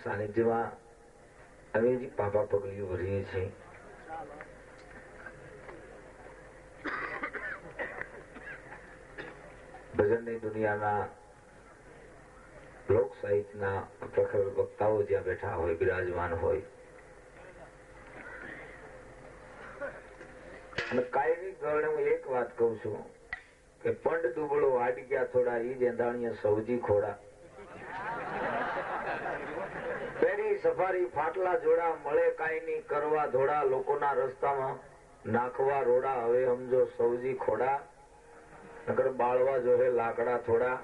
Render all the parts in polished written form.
સાનિધ્યમાં હવે પાપા પગલીઓ ભરીએ છીએ. ભજનની દુનિયાના લોક સાહિત્યના પ્રખર વક્તાઓ જ્યાં બેઠા હોય, બિરાજમાન હોય, અને કાયમી ધોરણે હું એક વાત કઉ છું કે પંડ દુબળો આડગ્યા થોડા ઈ જ એંધાણીયા સૌજી ખોડા. પેરી સફારી ફાટલા જોડા મળે કાઈ ની કરવા ધોડા લોકોના રસ્તામાં નાખવા રોડા. હવે સમજો સૌજી ખોડા નકર બાળવા જોહે લાકડા થોડા.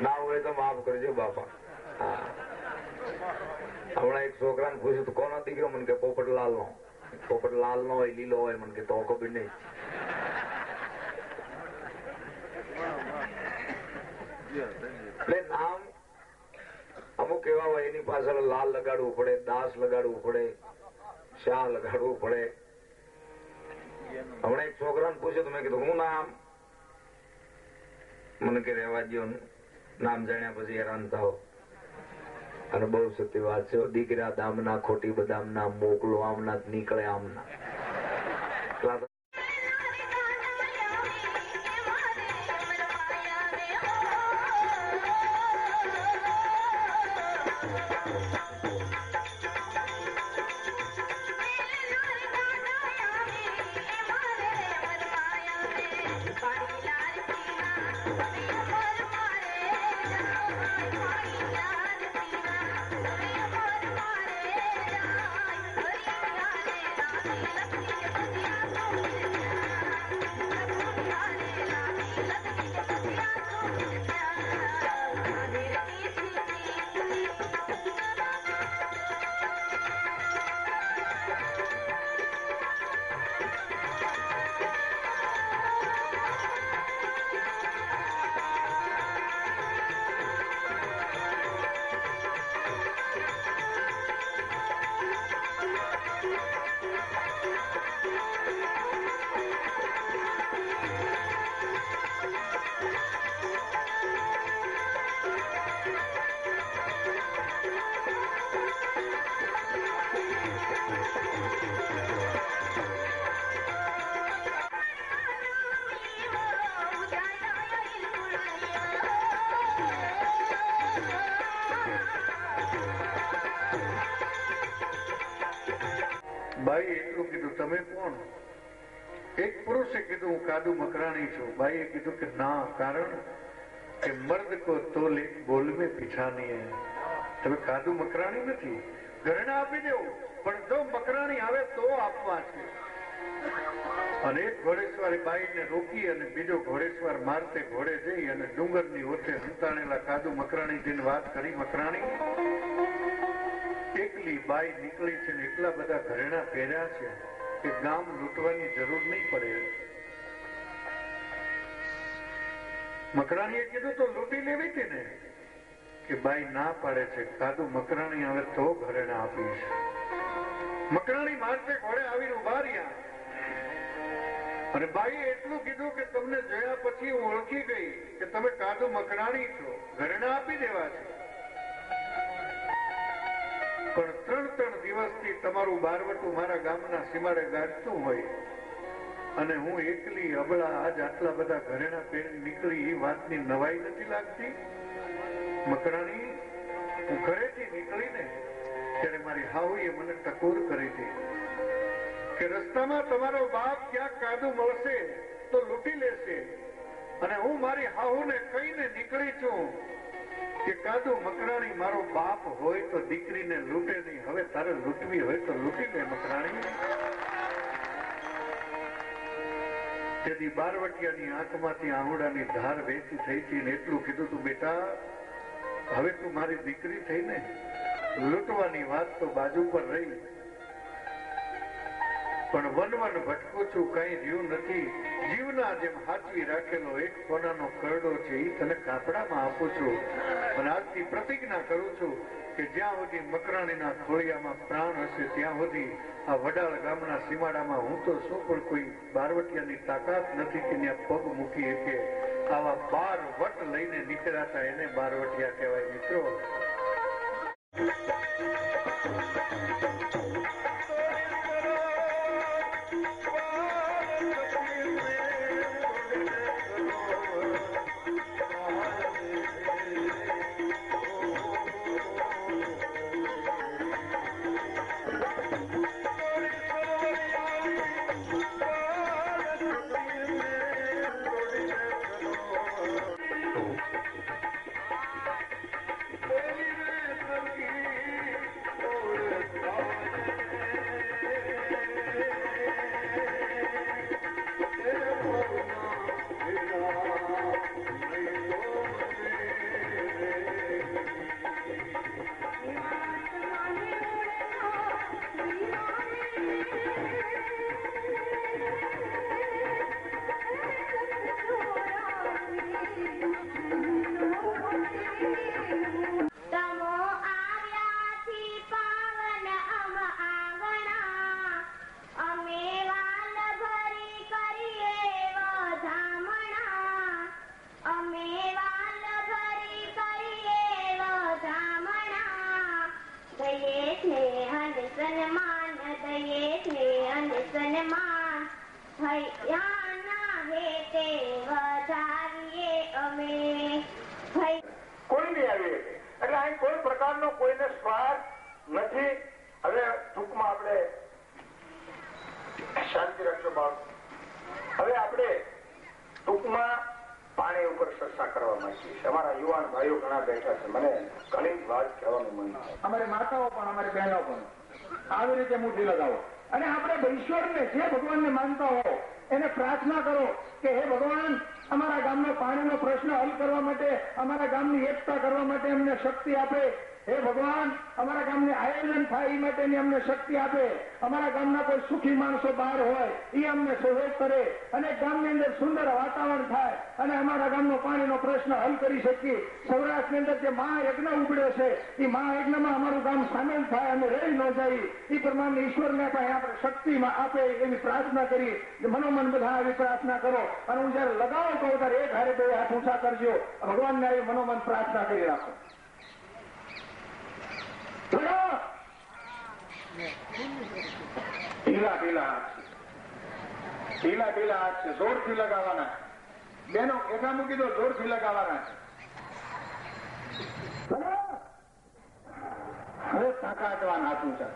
ના હોય તો માફ કરજો બાપા. હમણાં એક છોકરાને પૂછ્યું કોનો દીકરો, મને કે પોપટલાલ નો. પોપટલાલ નો હોય, લીલો હોય, મને કે તો ખબર નહીં. એટલે નામ અમુક એવા હોય એની પાછળ લાલ લગાડવું પડે, દાસ લગાડવું પડે, શાહ લગાડવું પડે. હમણાં એક છોકરાને પૂછ્યું મેં કીધું હું નામ, મને કે રહેવા દો, નામ જાણ્યા પછી હેરાન થાવ. અને બહુ સત્ય વાત છે. દીકરા દામના ખોટી બદામના મોકલો આમના નીકળે આમના. બાઈએ એટલું કીધું તમે કોણ? એક પુરુષે કીધું હું કાદુ મકરાણી છું. બાઈએ કીધું કે ના, કારણ કે મર્દ કો તોલે બોલ में પીછાની હે. તમે કાદુ મકરાણી નથી, ઘરેણા આપી દેવું, પણ જો મકરાણી આવે તો આપવા છે. અને એક ઘોડેસવારી બાઈને રોકી અને બીજો ઘોડેસવાર મારતે ઘોડે જઈ અને ડુંગરની ઓછે સંતાણેલા કાદુ મકરાણી જઈને વાત કરી, મકરાણી એકલી બાઈ નીકળી છે ને એટલા બધા ઘરેણા પહેર્યા છે કે ગામ લૂંટવાની જરૂર નહીં પડે. મકરાણીએ કીધું તો લૂંટી લેવી હતી ને, કે બાઈ ના પાડે છે, કાદુ મકરાણી આવે તો ઘરેણા આપીશ. મકરાણી મારતે ઘોડે આવીને ઉભા રહ્યા અને બાઈએ એટલું કીધું કે તમને જોયા પછી હું ઓળખી ગઈ કે તમે કાદુ મકરાણી છો, ઘરેણા આપી દેવા છે. પણ 3 દિવસથી તમારું બારવટું મારા ગામના સીમાડે ગાજતું હોય અને હું એકલી અબળા આજ આટલા બધા ઘરેણા પહેરી નીકળી, એ વાતની નવાઈ નથી લાગતી? મકરાણી, હું ઘરેથી નીકળીને ત્યારે મારી હાહુએ મને ટકોર કરી હતી કે રસ્તામાં તમારો બાપ ક્યાંક કાદુ મળશે તો લૂંટી લેશે, અને હું મારી હાહુને કહીને નીકળી છું કે કાદુ મકરાણી મારો બાપ હોય તો દીકરીને લૂંટે નહીં, હવે તારે લૂંટવી હોય તો લૂંટી લે મકરાણી. તેથી બારવટિયાની આંખમાંથી આહુડાની ધાર વહેતી થઈ હતી ને એટલું કીધું તું, બેટા હવે તું મારી દીકરી થઈને લૂંટવાની વાત તો બાજુ પર રહી, પણ વન ભટકું છું, કઈ રહ્યું નથી. જીવના જેમ હાચવી રાખેલો એક સોનાનો કરડો છે, એ તને કાપડામાં આપું છું. અને આજથી પ્રતિજ્ઞા કરું છું કે જ્યાં સુધી મકરાણીના ખોળિયામાં પ્રાણ હશે ત્યાં સુધી આ વડાળ ગામના સીમાડામાં હું તો શું પણ કોઈ બારવટિયાની તાકાત નથી કે ત્યાં પગ મૂકી શકે. આવા 12 વટ લઈને નીકળ્યા હતા, એને બારવટિયા કહેવાય મિત્રો. કોઈ નહીં આવી એટલે અહીં કોઈ પ્રકારનો કોઈને સ્વાર્થ નથી. હવે ટૂંકમાં આપણે શાંતિ રાખજો બાળકો. હવે આપણે ટૂંકમાં પાણી ઉપર ચર્ચા કરવા માંગીએ છીએ. અમારા યુવાન ભાઈઓ ઘણા બેઠા છે, મને ઘણી વાત કહેવાનું મન છે. અમારી માતાઓ પણ અમારી બહેનો પણ આવી રીતે મુઠ્ઠી લગાવો અને આપણે ઈશ્વરને જે ભગવાનને માનતા હો એને પ્રાર્થના કરો કે હે ભગવાન, અમારા ગામનો પાણીનો પ્રશ્ન હલ કરવા માટે, અમારા ગામની એકતા કરવા માટે અમને શક્તિ આપે. હે ભગવાન, અમારા ગામને આયોજન થાય એ માટેની અમને શક્તિ આપે. અમારા ગામના કોઈ સુખી માણસો બહાર હોય એ અમને સહયોગ કરે અને ગામની અંદર સુંદર વાતાવરણ થાય અને અમારા ગામનો પાણીનો પ્રશ્ન હલ કરી શકીએ. સૌરાષ્ટ્રની અંદર જે મહાયજ્ઞ ઉગડ્યો છે એ મહાયજ્ઞમાં અમારું ગામ સામેલ થાય અને રહી ન જાય એ પ્રમાણે ઈશ્વરને પણ આપણે શક્તિમાં આપે એવી પ્રાર્થના કરી. મનોમન બધા આવી પ્રાર્થના કરો અને હું જયારે લગાવું તો ત્યારે એક હારે બે હાથ ઊંચા કરજો. ભગવાનને આવી મનોમન પ્રાર્થના કરી રાખો. ઢીલા ઢીલા હાથ છે, જોરથી લગાવવાના. બેનો એકા મૂકી દો, જોરથી લગાવવાના. હવે તાકાતવાન હાથ ઊંચા.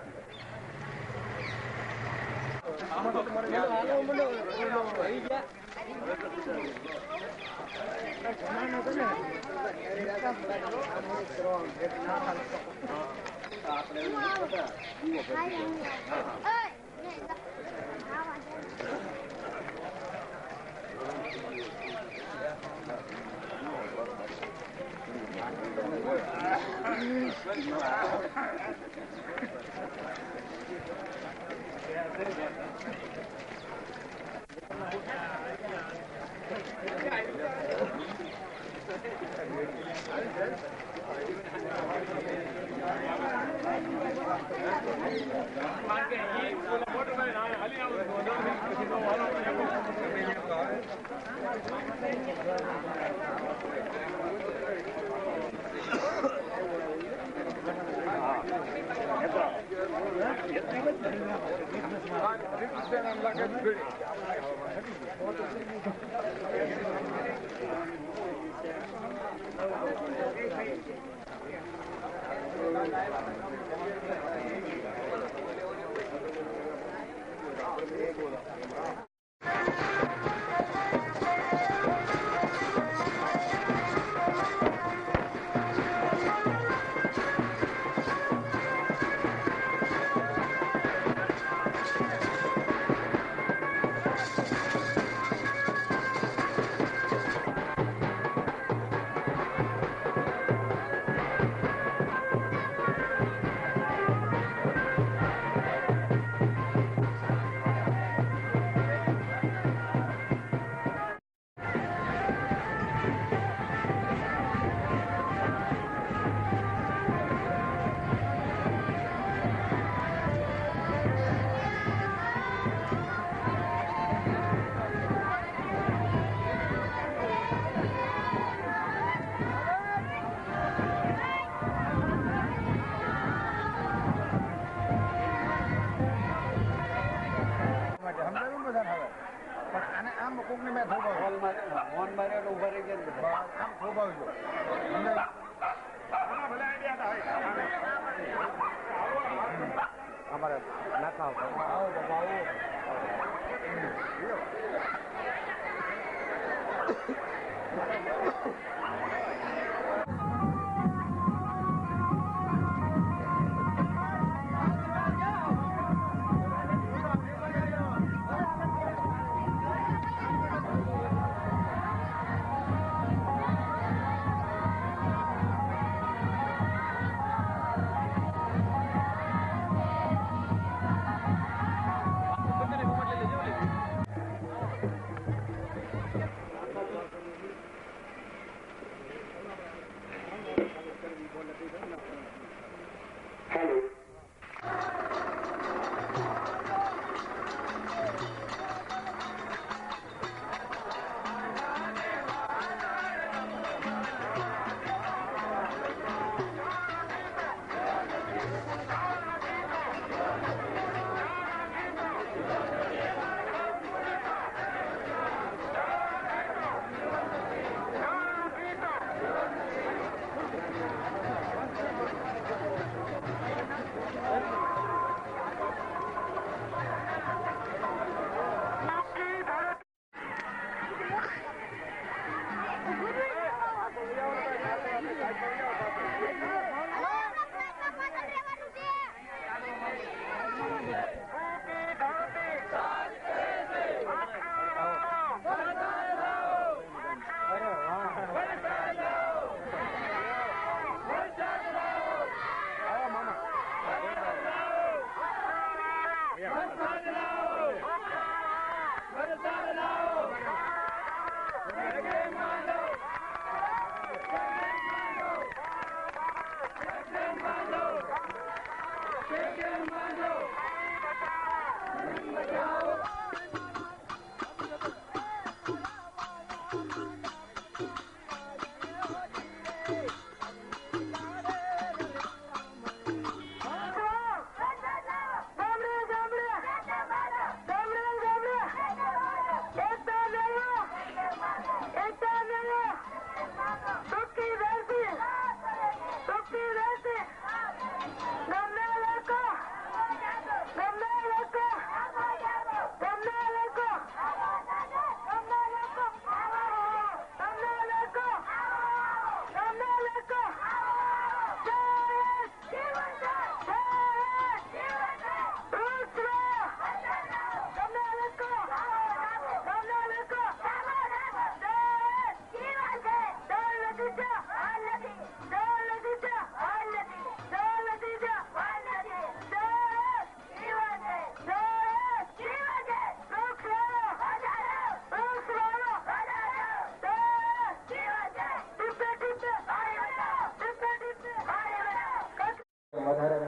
તમે મોહન મારે ઉભા રહી ગયા આમ થોભાવજો અમારે નાખા આવો બાબા આવો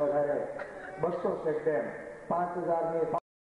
વધારે 200 સેકન્ડ 5000 ની